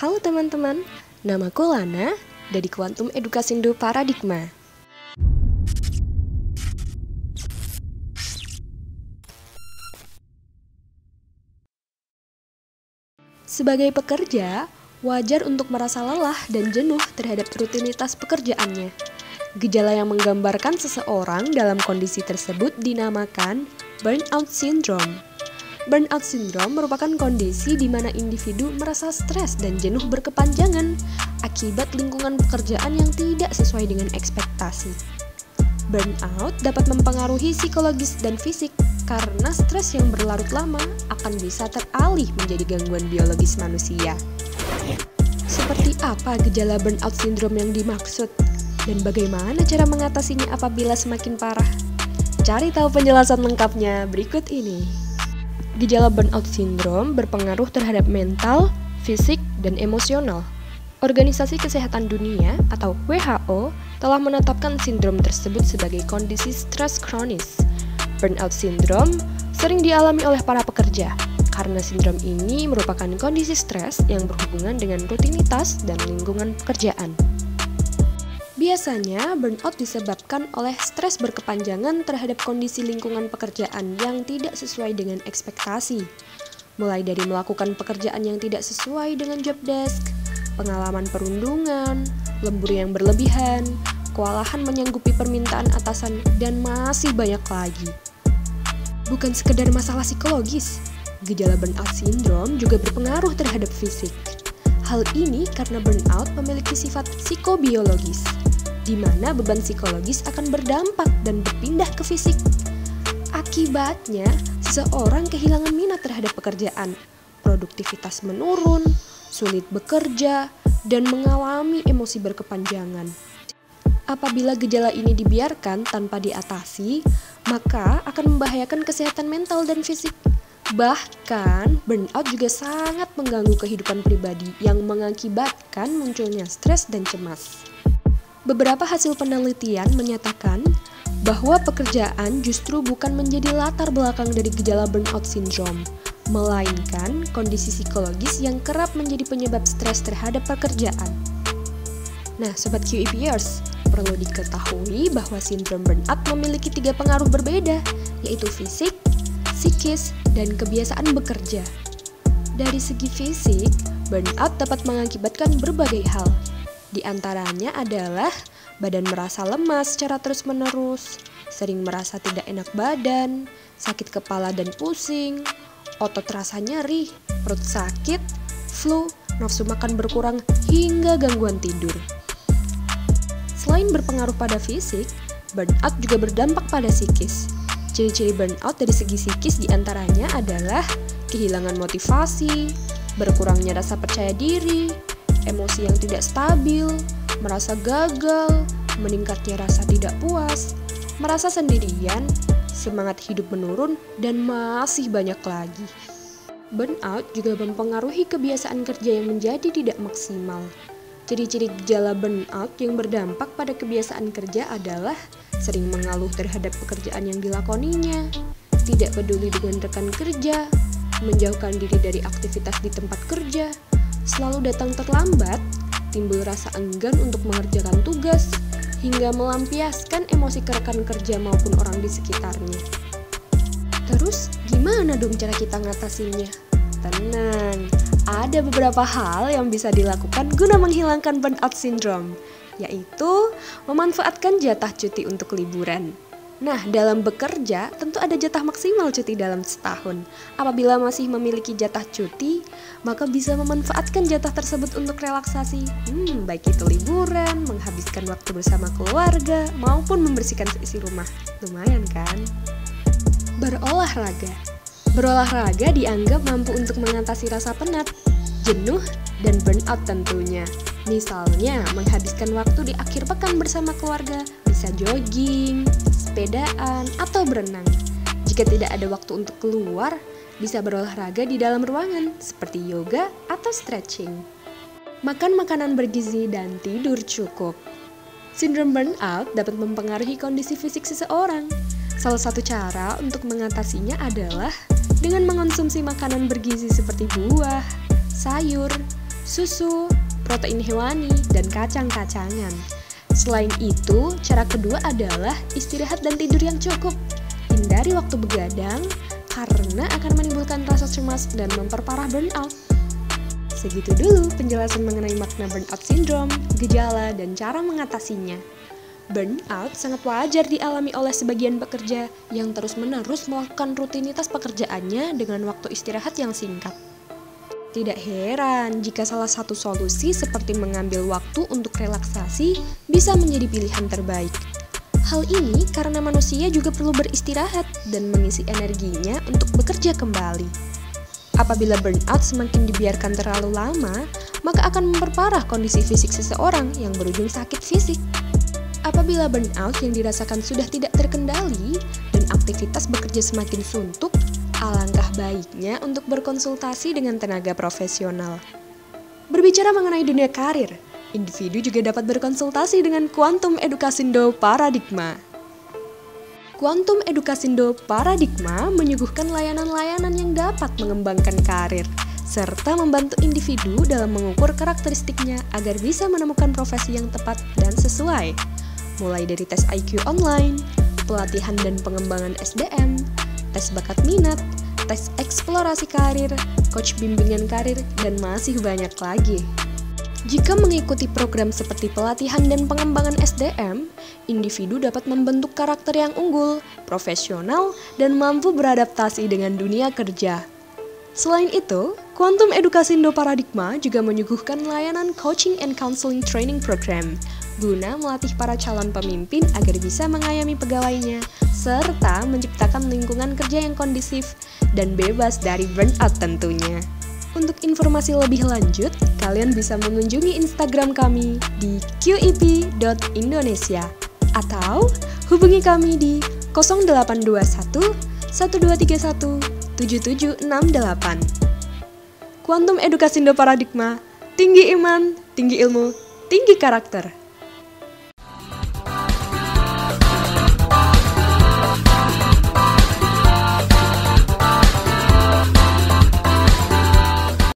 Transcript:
Halo teman-teman, namaku Lana dari Quantum Edukasindo Paradigma. Sebagai pekerja, wajar untuk merasa lelah dan jenuh terhadap rutinitas pekerjaannya. Gejala yang menggambarkan seseorang dalam kondisi tersebut dinamakan burnout syndrome. Burnout syndrome merupakan kondisi di mana individu merasa stres dan jenuh berkepanjangan akibat lingkungan pekerjaan yang tidak sesuai dengan ekspektasi. Burnout dapat mempengaruhi psikologis dan fisik karena stres yang berlarut lama akan bisa teralih menjadi gangguan biologis manusia. Seperti apa gejala burnout syndrome yang dimaksud? Dan bagaimana cara mengatasinya apabila semakin parah? Cari tahu penjelasan lengkapnya berikut ini. Gejala burnout syndrome berpengaruh terhadap mental, fisik, dan emosional. Organisasi Kesehatan Dunia atau WHO telah menetapkan sindrom tersebut sebagai kondisi stres kronis. Burnout syndrome sering dialami oleh para pekerja karena sindrom ini merupakan kondisi stres yang berhubungan dengan rutinitas dan lingkungan pekerjaan. Biasanya, burnout disebabkan oleh stres berkepanjangan terhadap kondisi lingkungan pekerjaan yang tidak sesuai dengan ekspektasi. Mulai dari melakukan pekerjaan yang tidak sesuai dengan job desk, pengalaman perundungan, lembur yang berlebihan, kewalahan menyanggupi permintaan atasan, dan masih banyak lagi. Bukan sekedar masalah psikologis, gejala burnout syndrome juga berpengaruh terhadap fisik. Hal ini karena burnout memiliki sifat psikobiologis, di mana beban psikologis akan berdampak dan berpindah ke fisik. Akibatnya, seseorang kehilangan minat terhadap pekerjaan, produktivitas menurun, sulit bekerja, dan mengalami emosi berkepanjangan. Apabila gejala ini dibiarkan tanpa diatasi, maka akan membahayakan kesehatan mental dan fisik. Bahkan, burnout juga sangat mengganggu kehidupan pribadi yang mengakibatkan munculnya stres dan cemas. Beberapa hasil penelitian menyatakan bahwa pekerjaan justru bukan menjadi latar belakang dari gejala burnout syndrome, melainkan kondisi psikologis yang kerap menjadi penyebab stres terhadap pekerjaan. Nah, Sobat QEPers, perlu diketahui bahwa sindrom burnout memiliki 3 pengaruh berbeda, yaitu fisik, psikis, dan kebiasaan bekerja. Dari segi fisik, burnout dapat mengakibatkan berbagai hal. Di antaranya adalah badan merasa lemas secara terus-menerus, sering merasa tidak enak badan, sakit kepala dan pusing, otot terasa nyeri, perut sakit, flu, nafsu makan berkurang, hingga gangguan tidur. Selain berpengaruh pada fisik, burnout juga berdampak pada psikis. Ciri-ciri burnout dari segi psikis diantaranya adalah kehilangan motivasi, berkurangnya rasa percaya diri, emosi yang tidak stabil, merasa gagal, meningkatnya rasa tidak puas, merasa sendirian, semangat hidup menurun, dan masih banyak lagi. Burnout juga mempengaruhi kebiasaan kerja yang menjadi tidak maksimal. Ciri-ciri gejala burnout yang berdampak pada kebiasaan kerja adalah sering mengeluh terhadap pekerjaan yang dilakoninya, tidak peduli dengan rekan kerja, menjauhkan diri dari aktivitas di tempat kerja, selalu datang terlambat, timbul rasa enggan untuk mengerjakan tugas, hingga melampiaskan emosi ke rekan kerja maupun orang di sekitarnya. Terus, gimana dong cara kita ngatasinnya? Tenang, ada beberapa hal yang bisa dilakukan guna menghilangkan burnout syndrome, yaitu memanfaatkan jatah cuti untuk liburan. Nah, dalam bekerja, tentu ada jatah maksimal cuti dalam setahun. Apabila masih memiliki jatah cuti, maka bisa memanfaatkan jatah tersebut untuk relaksasi. Baik itu liburan, menghabiskan waktu bersama keluarga, maupun membersihkan seisi rumah. Lumayan kan? Berolahraga. Berolahraga dianggap mampu untuk mengatasi rasa penat, jenuh, dan burnout tentunya. Misalnya, menghabiskan waktu di akhir pekan bersama keluarga, bisa jogging, sepedaan, atau berenang. Jika tidak ada waktu untuk keluar, bisa berolahraga di dalam ruangan, seperti yoga atau stretching. Makan makanan bergizi dan tidur cukup. Sindrom burnout dapat mempengaruhi kondisi fisik seseorang. Salah satu cara untuk mengatasinya adalah dengan mengonsumsi makanan bergizi seperti buah, sayur, susu, protein hewani, dan kacang-kacangan. Selain itu, cara kedua adalah istirahat dan tidur yang cukup. Hindari waktu begadang karena akan menimbulkan rasa cemas dan memperparah burnout. Segitu dulu penjelasan mengenai makna burnout syndrome, gejala, dan cara mengatasinya. Burnout sangat wajar dialami oleh sebagian pekerja yang terus-menerus melakukan rutinitas pekerjaannya dengan waktu istirahat yang singkat. Tidak heran jika salah satu solusi seperti mengambil waktu untuk relaksasi bisa menjadi pilihan terbaik. Hal ini karena manusia juga perlu beristirahat dan mengisi energinya untuk bekerja kembali. Apabila burnout semakin dibiarkan terlalu lama, maka akan memperparah kondisi fisik seseorang yang berujung sakit fisik. Apabila burnout yang dirasakan sudah tidak terkendali dan aktivitas bekerja semakin suntuk, alangkah baiknya untuk berkonsultasi dengan tenaga profesional. Berbicara mengenai dunia karir, individu juga dapat berkonsultasi dengan Quantum Edukasindo Paradigma. Quantum Edukasindo Paradigma menyuguhkan layanan-layanan yang dapat mengembangkan karir, serta membantu individu dalam mengukur karakteristiknya agar bisa menemukan profesi yang tepat dan sesuai. Mulai dari tes IQ online, pelatihan dan pengembangan SDM, tes bakat minat, tes eksplorasi karir, coach bimbingan karir, dan masih banyak lagi. Jika mengikuti program seperti pelatihan dan pengembangan SDM, individu dapat membentuk karakter yang unggul, profesional, dan mampu beradaptasi dengan dunia kerja. Selain itu, Quantum Edukasindo Paradigma juga menyuguhkan layanan Coaching and Counseling Training Program guna melatih para calon pemimpin agar bisa mengayomi pegawainya serta menciptakan lingkungan kerja yang kondusif dan bebas dari burnout tentunya. Untuk informasi lebih lanjut, kalian bisa mengunjungi Instagram kami di qep.indonesia atau hubungi kami di 0821 1231 7768. Quantum Edukasindo Paradigma, tinggi iman, tinggi ilmu, tinggi karakter.